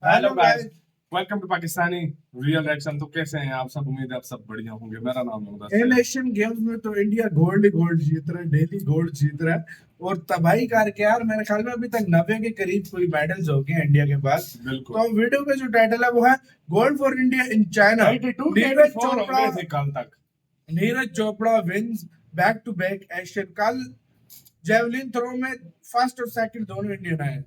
Hello hello guys, guys. Welcome to Pakistani real action. तो कैसे हैं आप सब? उम्मीद है आप सब बढ़िया होंगे। मेरा नाम है इन मुदस्सिर। एशियन गेम्स में तो इंडिया गोल्ड ही गोल्ड जीत रहा है, डेली गोल्ड जीत रहा है और तबाही करके यार मेरे ख्याल में अभी तक 90 के करीब कोई मेडल्स हो गए हैं इंडिया के पास। बिल्कुल तो वीडियो का जो टाइटल है वो है gold for India in China. 92 Neeraj 84 हो चोपड़ा गए थे कल तक। Neeraj Chopra wins back to back Asian. कल जेवलिन थ्रो में फर्स्ट और सेकंड दोनों इंडियन आए।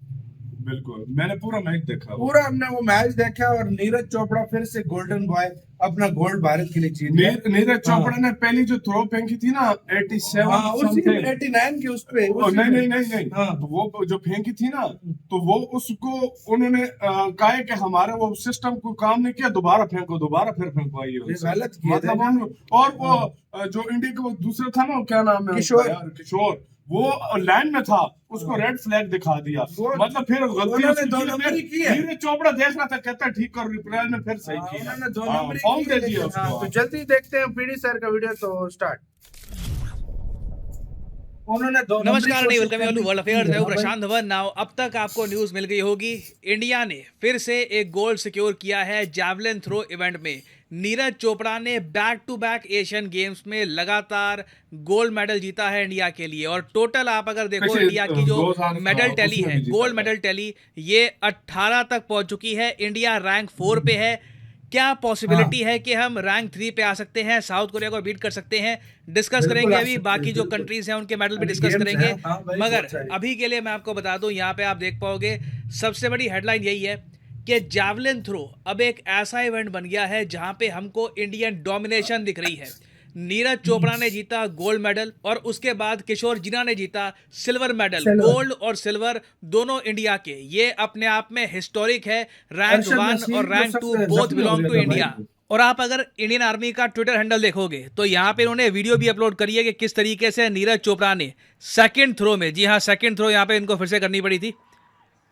बिल्कुल, मैंने पूरा मैच देखा। पूरा हमने वो मैच देखा और नीरज चोपड़ा फिर से गोल्डन बॉय अपना गोल्ड भारत के लिए जीत गया। नीरज चोपड़ा हाँ ने पहली जो थ्रो फेंकी थी ना 87 हाँ, उसी समथिंग। 89 के उस पे उसी नहीं पे। नहीं नहीं नहीं, हाँ तो वो जो फेंकी थी ना, तो वो उसको उन्होंने कहा है कि हमारे वो सिस्टम को काम नहीं किया, दोबारा फेंको, दोबारा फिर फेंकवाइए ये उनसे। गलत किया था मतलब ना। और वो हाँ, जो इंडिया का वो दूसरा था ना, वो क्या नाम है किशोर। उसका यार, किशोर, वो लाइन में था, उसको रेड फ्लैग दिखा दिया। वो मतलब फिर गलती उन्होंने उसकी दो की। नंबर ही की है। नीरज चोपड़ा देख रहा था, कहता ठीक कर, रिप्लाई ने फिर सही हाँ, किया। उन्होंने दो हाँ, नंबर ही फाउल की दे है, दिया लेकिन हाँ, तो उसको। जल्दी देखते हैं पीडी सर का वीडियो तो स्टार्ट। उन्होंने दो नंबर नमस्कार नहीं वेलकम यू वर्ल्ड अफेयर्स। मैं हूं हाँ भाई। प्रशांत धवन। नाउ अब तक आपको न्यूज मिल गई होगी, इंडिया ने फिर से एक गोल्ड सिक्योर किया है जैवलिन थ्रो इवेंट में। नीरज चोपड़ा ने back to back Asian Games में लगातार गोल्ड मेडल जीता है इंडिया के लिए। और टोटल आप अगर देखो वैसे इंडिया की जो 2000 मेडल टैली उसमें है, भी जीता गोल्ड था। मेडल टैली, ये 18 तक पहुंच चुकी है। इंडिया रैंक 4 पे है। क्या पॉसिबिलिटी हाँ है कि हम रैंक 3 पे आ सकते हैं, साउथ कोरिया को बीट कर सकते हैं? डिस्कस बिल्कुल करेंगे आ अभी, सकते हैं, बाकी जो बिल्कुल। कंट्रीज हैं उनके मेडल भी अभी डिस्कस गेम्स हैं, करेंगे। हाँ भाई, मगर बहुत सारी। अभी के लिए मैं आपको बता दूं, यहाँ पे आप देख पाओगे सबसे बड़ी हेडलाइन यही है कि जैवलिन थ्रो अब एक ऐसा इवेंट बन गया है जहां पे हमको इंडियन डोमिनेशन दिख रही है। नीरज चोपड़ा ने जीता गोल्ड मेडल और उसके बाद किशोर जिना ने जीता सिल्वर मेडल। सिल्वर। गोल्ड और सिल्वर दोनों इंडिया के, ये अपने आप में हिस्टोरिक है। रैंक अरशद 1 और नसीम जो रैंक 2 सबसे बोथ जख्मी हो बिलोंग गया टू था इंडिया। भाई। और आप अगर इंडियन आर्मी का ट्विटर हैंडल देखोगे तो यहाँ पे उन्होंने वीडियो भी अपलोड करी है कि किस तरीके से नीरज चोपड़ा ने सेकंड थ्रो में, जी हाँ सेकंड थ्रो यहाँ पे इनको फिर से करनी पड़ी थी,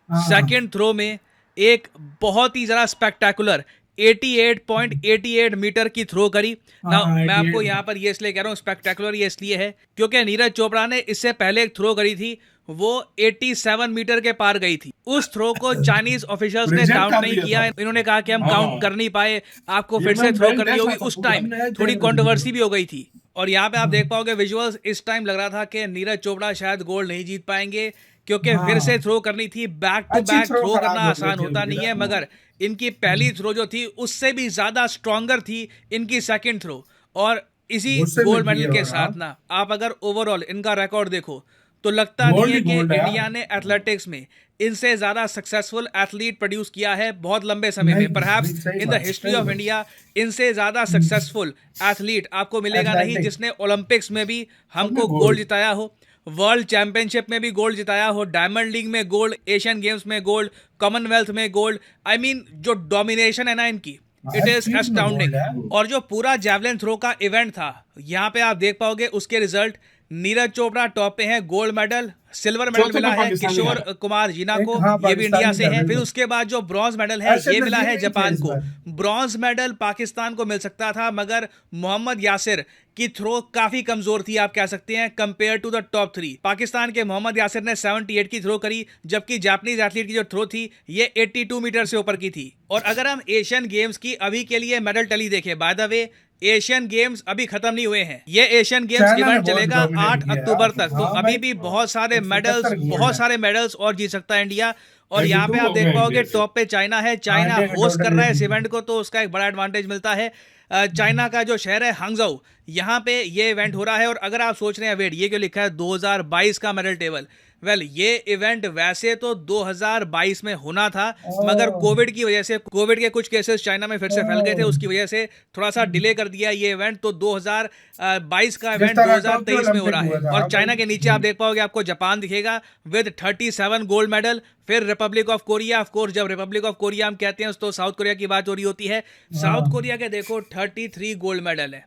हाँ सेकंड थ्रो में एक बहुत ही ज़रा स्पेक्टेकुलर 88.88 मीटर की थ्रो करी ना। हाँ मैं आपको 88 यहाँ पर ये इसलिए कह रहा हूँ स्पेक्टेकुलर, ये इसलिए है क्योंकि नीरज चोपड़ा ने इससे पहले एक थ्रो करी थी, वो 87 मीटर के पार गई थी। उस थ्रो को चाइनीज ऑफिशियल्स ने रिजेक्ट काउंट कर नहीं दिया किया। था। इन्होंने कहा कि हम हाँ, काउंट कर नहीं पाए, आपको ये फिर से मैं थ्रो मैच करनी होगी। देखा था उस पूरा। टाइम हमने थोड़ी देखा कंट्रोवर्सी था। भी हो गई थी। और यहाँ पे आप देख पाओगे विजुअल्स, इस टाइम लग रहा था कि नीरज चोपड़ा शायद गोल्ड नहीं जीत पाएंगे क्योंकि फिर से हाँ थ्रो करनी थी। बैक टू अच्छी बैक थ्रो थ्रो करना खराब हो गई आसान थी होता उनकी नहीं ना। है, मगर इनकी पहली थ्रो जो थी उससे भी ज्यादा स्ट्रॉन्गर थी इनकी सेकंड थ्रो। और इसी गुस्से में गोल्ड किए मेडल के और हाँ साथ ना, आप अगर ओवरऑल इनका रिकॉर्ड देखो तो लगता नहीं गोल्ड है ही कि गोल्ड है इंडिया यार। ने एथलेटिक्स में इनसे ज्यादा सक्सेसफुल एथलीट प्रोड्यूस किया है बहुत लंबे समय में। नहीं परहैप्स नहीं, सही इन द बात हिस्ट्री सही ऑफ बात। इंडिया इनसे ज्यादा सक्सेसफुल एथलीट आपको मिलेगा नहीं एथलेटिक्स जिसने ओलंपिक्स में भी सबने हमको गोल्ड गोल्ड। जिताया हो, वर्ल्ड चैंपियनशिप में भी गोल्ड जिताया हो, डायमंड लीग में गोल्ड, एशियन गेम्स में गोल्ड, कॉमनवेल्थ में गोल्ड। आई मीन जो डोमिनेशन है ना इनकी, इट हर इज चीज में एस्टाउंडिंग। गोल्ड है। और जो पूरा जैवलिन थ्रो का इवेंट था, यहाँ पे आप देख पाओगे उसके रिजल्ट। नीरज चोपड़ा टॉप पे हैं, गोल्ड मेडल, सिल्वर मेडल चौथे मिला पे है पाकिस्तानी किशोर है। कुमार जिना एक को, हाँ ये भी इंडिया पाकिस्तानी से था हैं। फिर बिल्कुल। उसके बाद जो ब्रॉन्ज मेडल है अरशद ये मिला नसीम है नहीं थे जापान इस को। बार। ब्रॉन्ज मेडल पाकिस्तान को मिल सकता था, मगर मोहम्मद यासिर की थ्रो काफी कमजोर थी, आप कह सकते हैं, compare to the top 3। Pakistan के मोहम्मद यासिर ने 78 की थ्रो करी, जबकि जापानीज एथलीट की जो थ्रो थी ये 82 मीटर से ऊपर की थी। और अगर हम एशियन गेम्स की अभी के लिए मेडल टैली देखें, by the way Asian games अभी खत्म नहीं हुए हैं, ये एशियन गेम्स चाइना ने इवेंट बहुत चलेगा डोमिनेट 8 किया अक्टूबर यार। तक। तो हाँ अभी भाई, भी बहुत सारे मेडल्स, 177 गोल्ड बहुत है। सारे मेडल्स और जीत सकता है इंडिया। और यहाँ पे 92 आप हो देख गए पाओगे इंडिया के। टॉप पे चाइना है। हाँ चाइना इंडिया का होस्ट कर टोटल रहा है इस इवेंट को, तो उसका एक बड़ा एडवांटेज मिलता है। चाइना का जो शहर है हांगझाऊ, यहाँ पे ये इवेंट हो रहा है। और अगर आप सोच रहे हैं वेट ये क्यों लिखा है 2022 का मेडल टेबल, वेल ये इवेंट वैसे तो 2022 में होना था, मगर कोविड की वजह से, कोविड के कुछ केसेस चाइना में फिर से फैल गए थे, उसकी वजह से थोड़ा सा डिले कर दिया ये इवेंट। तो 2022 का जिस इवेंट तरह टोक्यो 2023 में हो ओलंपिक रहा है। हुआ था। और हाँ चाइना भाई। के नीचे आप देख पाओगे आपको जापान दिखेगा विद 37 गोल्ड मेडल। फिर Republic of Korea, of course जब रिपब्लिक ऑफ कोरिया हम कहते हैं तो साउथ कोरिया की बात हो रही होती है। साउथ हाँ कोरिया के देखो 33 गोल्ड मेडल है।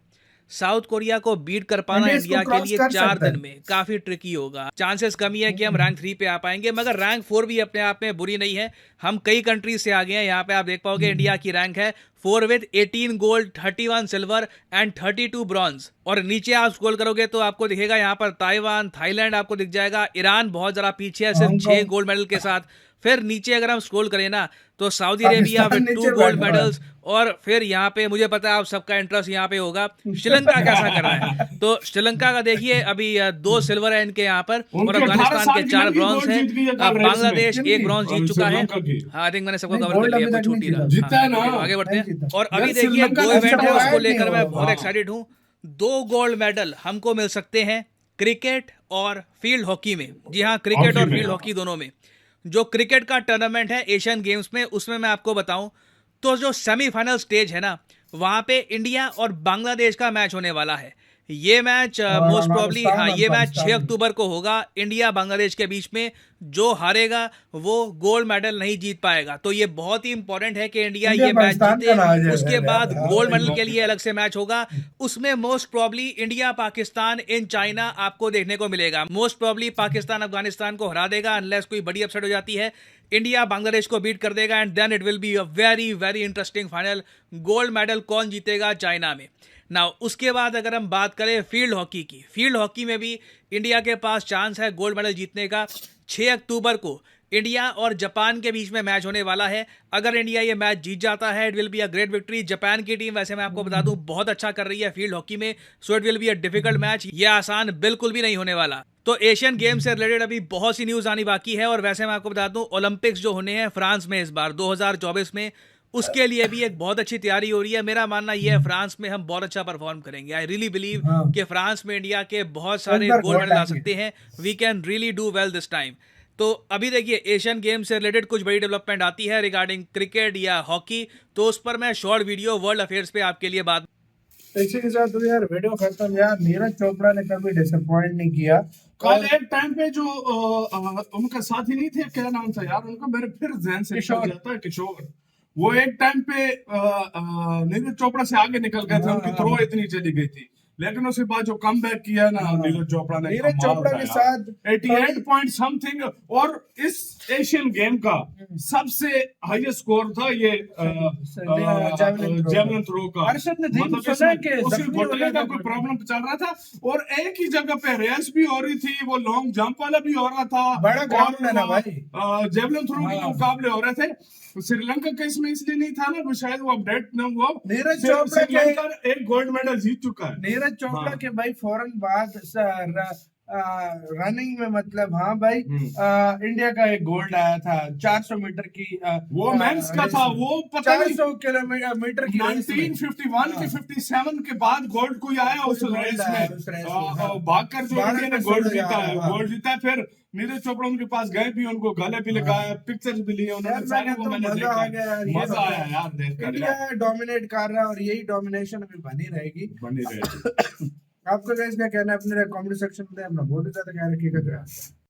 साउथ कोरिया को बीट कर पाना इंडिया इसको इंडिया के क्रॉस लिए कर 4 सकता दिन है। में काफी ट्रिकी होगा। चांसेस कमी है कि हम रैंक 3 पे आ पाएंगे, मगर रैंक 4 भी अपने आप में बुरी नहीं है। हम कई कंट्रीज से आ गए हैं। यहाँ पे आप देख पाओगे इंडिया की रैंक है 4 with 18 gold, 31 silver and 32 bronze. और नीचे आप स्क्रॉल करोगे तो आपको दिखेगा यहाँ पर ताइवान, थाईलैंड आपको दिख जाएगा। ईरान बहुत जरा पीछे है, सिर्फ 6 हांगकांग। गोल्ड मेडल के साथ। फिर नीचे अगर हम स्क्रॉल करें ना तो सऊदी अरेबिया पाकिस्तान विद 2 नीचे गोल्ड बैठा हुआ है। मेडल्स। और फिर यहाँ पे मुझे पता है आप सबका इंटरेस्ट यहाँ पे होगा, श्रीलंका कैसा कर रहा है। तो श्रीलंका का देखिए अभी 2 सिल्वर है इनके यहाँ पर, और उनकी 18 अफगानिस्तान साल के की 4 लड़की ब्रॉन्ज गोल्ड है। जीत गई है कल रेस में। बांग्लादेश 1 ब्रॉन्ज जीत चुका है। श्रीलंका की। हाँ, आई थिंक मैंने सबको नहीं, कवर कर गोल्ड लिया, अभी कोई तक छूट नहीं नहीं रहा। जीता। जीता है ना। हाँ, आगे बढ़ते नहीं हैं। जीता। और अभी यार, देखिए श्रीलंका 2 का इवेंट है, अच्छा उसको हुआ है, लेकर नहीं मैं हुआ। बहुत हाँ। एक्साइटेड हूँ। 2 गोल्ड मेडल हमको मिल सकते हैं क्रिकेट और फील्ड हॉकी में। जी हाँ, क्रिकेट हॉकी और में, फील्ड हाँ। हॉकी दोनों में। जो क्रिकेट का टूर्नामेंट है एशियन गेम्स में, उसमें मैं आपको बताऊं तो जो सेमीफाइनल स्टेज है ना, वहां पे इंडिया और बांग्लादेश का मैच होने वाला है। ये मैच और मोस्ट प्रॉब्ली, हाँ, अफगानिस्तान और ये मैच 6 पाकिस्तान। अक्टूबर को होगा इंडिया बांग्लादेश के बीच में। जो हारेगा वो गोल्ड मेडल नहीं जीत पाएगा। तो ये बहुत ही इंपॉर्टेंट है कि इंडिया इंडिया ये मैच पाकिस्तान जीते। का ना आ जाए उसके यार, बाद हाँ, गोल्ड मेडल exactly. के लिए अलग से मैच होगा। उसमें most probably India Pakistan in China आपको देखने को मिलेगा। मोस्ट प्रॉब्ली पाकिस्तान अफगानिस्तान को हरा देगा, अनलेस कोई बड़ी अपसेट हो जाती है। इंडिया बांग्लादेश को बीट कर देगा, and then it will be a very very interesting final. Gold medal कौन जीतेगा चाइना में। नाउ उसके बाद अगर हम बात करें फील्ड हॉकी की, फील्ड हॉकी में भी इंडिया के पास चांस है गोल्ड मेडल जीतने का। 6 अक्टूबर को इंडिया और जापान के बीच में मैच होने वाला है। अगर इंडिया ये मैच जीत जाता है, it will be a great victory. Japan की टीम वैसे मैं आपको बता दूं बहुत अच्छा कर रही है फील्ड हॉकी में, so it will be a difficult match. ये आसान बिल्कुल भी नहीं होने वाला। तो एशियन गेम से रिलेटेड अभी बहुत सी न्यूज आनी बाकी है। और वैसे मैं आपको बता दूं ओलंपिक्स जो होने हैं फ्रांस में इस बार 2024 में, उसके लिए भी एक बहुत अच्छी तैयारी हो रही है। मेरा मानना यह है फ्रांस में हम बहुत अच्छा परफॉर्म करेंगे। आई रियली बिलीव हाँ। कि फ्रांस में इंडिया के बहुत सारे इस बार गोल्ड गोल्ड मेडल आ आएंगे। सकते हैं। We can really do well this time. तो अभी देखिए एशियन गेम से रिलेटेड कुछ बड़ी डेवलपमेंट आती है रिगार्डिंग क्रिकेट या हॉकी, तो उस पर मैं शॉर्ट वीडियो वर्ल्ड अफेयर्स पे आपके लिए बात। इसी के साथ तो यार वीडियो खत्म। यार नीरज चोपड़ा ने कभी डिसअपॉइंट नहीं किया। कल एक टाइम पे जो उनका साथी नहीं थे, क्या नाम था यार उनका, मेरे फिर जहन से निकल किशोर। जाता है, किशोर। वो एक टाइम पे नीरज चोपड़ा से आगे निकल गए थे, हाँ, उनकी हाँ। थ्रो इतनी चली गई थी। लेकिन उसके बाद जो कम बैक किया ना हाँ। नीरज चोपड़ा ने, नीरज चोपड़ा के साथ 88 पॉइंट समथिंग, और इस एशियन गेम का सबसे हाईएस्ट स्कोर था ये जेवलिन थ्रो का। अर्शद नदीम मतलब सुना इसमें कि उसके जख्मी हो घुटने गया का था कोई घुटने। प्रॉब्लम चल रहा था, और एक ही जगह पे रेस भी हो रही थी, वो लॉन्ग जंप वाला भी हो रहा था, बड़ा ग्राउंड है ना भाई। जेवलिन थ्रो के हाँ। मुकाबले हो रहे थे। श्रीलंका का इसमें इसलिए नहीं था ना, वो शायद वो अपडेट न हुआ। नीरज चोपड़ा के- श्रीलंका एक गोल्ड मेडल जीत चुका है। नीरज चोपड़ा हाँ। के भाई फौरन बाद रनिंग में, मतलब हाँ भाई, इंडिया का एक गोल्ड आया था 400 मीटर की। वो मेंस का था, वो पता नहीं 400 किलोमीटर की रेस में। 1951 की 57 के बाद गोल्ड कोई आया उस गोल्ड रेस आया में, उस रेस में, हाँ। भागकर जो भारत इंडिया ने में गोल्ड सोलह जीता है, हजार, हाँ। गोल्ड जीता है। फिर नीरज चोपड़ा उनके पास गए भी, उनको गले भी लगाया, पिक्चर्स भी लिए यार उन्होंने, मैं सारे कहता वो हूँ मैंने मजा आ देखा। गया यार। ये मजा आया यार देखकर यार, इंडिया डोमिनेट कर रहा है और यही डोमिनेशन अभी बनी रहेगी। बनी रहेगी। आपका गाइस क्या कहना है अपने कमेंट सेक्शन में अपना बहुत ज्यादा ख्याल रखिएगा।